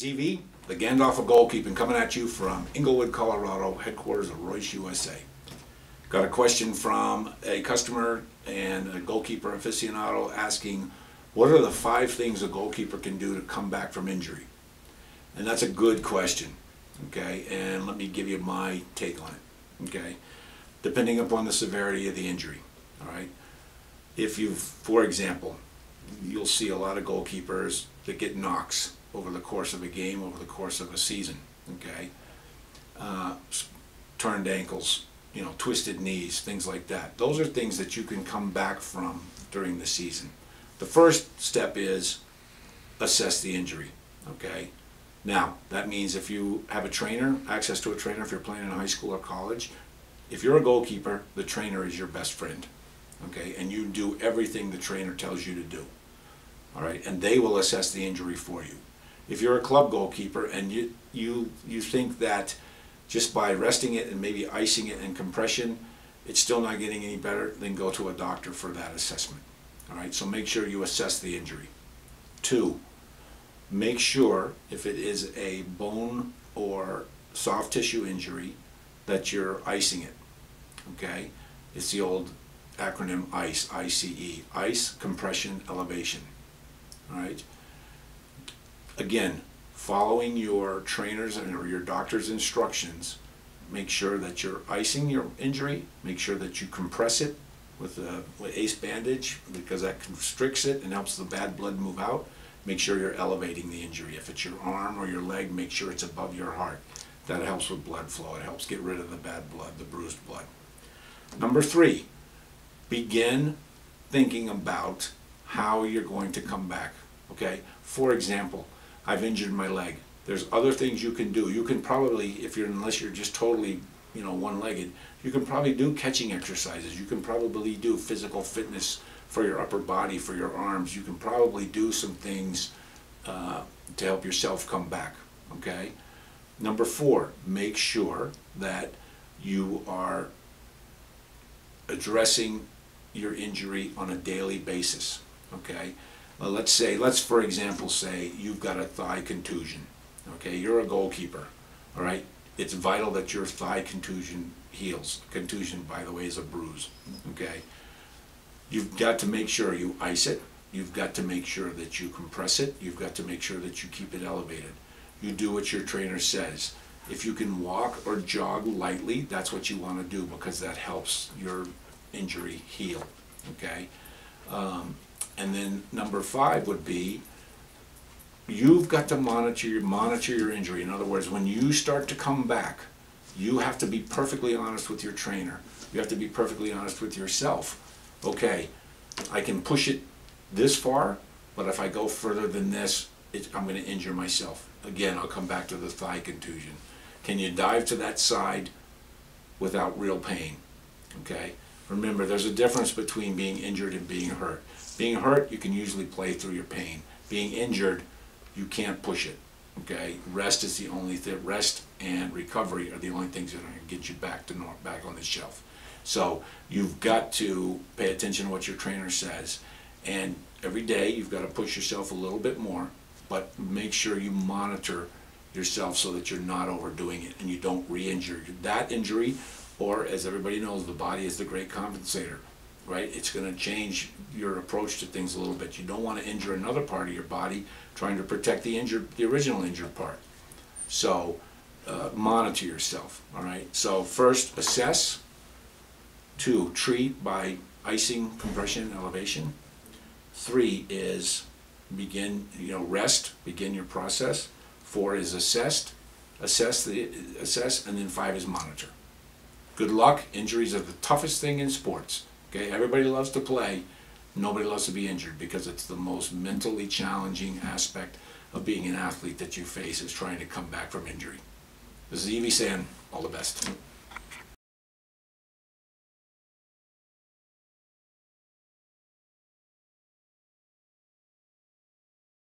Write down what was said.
ZV, the Gandalf of goalkeeping, coming at you from Inglewood, Colorado, headquarters of Royce, USA. Got a question from a customer and a goalkeeper aficionado asking, what are the 5 things a goalkeeper can do to come back from injury? And that's a good question, okay? And let me give you my take on it, okay? Depending upon the severity of the injury, all right? If you've, for example, you'll see a lot of goalkeepers that get knocks over the course of a game, over the course of a season, okay? Turned ankles, you know, twisted knees, things like that. Those are things that you can come back from during the season. The first step is assess the injury, okay? Now, that means if you have a trainer, access to a trainer, if you're playing in high school or college, if you're a goalkeeper, the trainer is your best friend, okay? And you do everything the trainer tells you to do, all right? And they will assess the injury for you. If you're a club goalkeeper and you think that just by resting it and maybe icing it in compression, it's still not getting any better, then go to a doctor for that assessment, all right? So make sure you assess the injury. 2, make sure if it is a bone or soft tissue injury that you're icing it, okay? It's the old acronym ICE, I-C-E, ice, compression, elevation, all right? Again, following your trainer's or your doctor's instructions, make sure that you're icing your injury, make sure that you compress it with a ACE bandage because that constricts it and helps the bad blood move out. Make sure you're elevating the injury. If it's your arm or your leg, make sure it's above your heart. That helps with blood flow. It helps get rid of the bad blood, the bruised blood. Number 3, begin thinking about how you're going to come back, okay? For example, I've injured my leg. There's other things you can do. You can probably, unless you're just totally, one-legged, you can probably do catching exercises. You can probably do physical fitness for your upper body, for your arms. You can probably do some things to help yourself come back, okay? Number 4, make sure that you are addressing your injury on a daily basis, okay? Well, let's for example say you've got a thigh contusion, okay? You're a goalkeeper, all right? It's vital that your thigh contusion heals. Contusion, by the way, is a bruise, okay? You've got to make sure you ice it. You've got to make sure that you compress it. You've got to make sure that you keep it elevated. You do what your trainer says. If you can walk or jog lightly, that's what you want to do because that helps your injury heal, okay? And then number 5 would be you've got to monitor your injury. In other words, when you start to come back, you have to be perfectly honest with your trainer. You have to be perfectly honest with yourself. Okay, I can push it this far, but if I go further than this, I'm going to injure myself. Again, I'll come back to the thigh contusion. Can you dive to that side without real pain? Okay? Remember, there's a difference between being injured and being hurt. Being hurt, you can usually play through your pain. Being injured, you can't push it. Okay? Rest is the only thing. Rest and recovery are the only things that are going to get you back on the shelf. So you've got to pay attention to what your trainer says, and every day you've got to push yourself a little bit more, but make sure you monitor yourself so that you're not overdoing it and you don't re-injure that injury. Or, as everybody knows, the body is the great compensator, right? It's going to change your approach to things a little bit. You don't want to injure another part of your body trying to protect the original injured part. So monitor yourself, all right? So first, assess. 2, treat by icing, compression, elevation. 3 is begin, rest, begin your process. 4 is assess, and then 5 is monitor. Good luck. Injuries are the toughest thing in sports. Okay, everybody loves to play. Nobody loves to be injured because it's the most mentally challenging aspect of being an athlete that you face is trying to come back from injury. This is Evie saying all the best.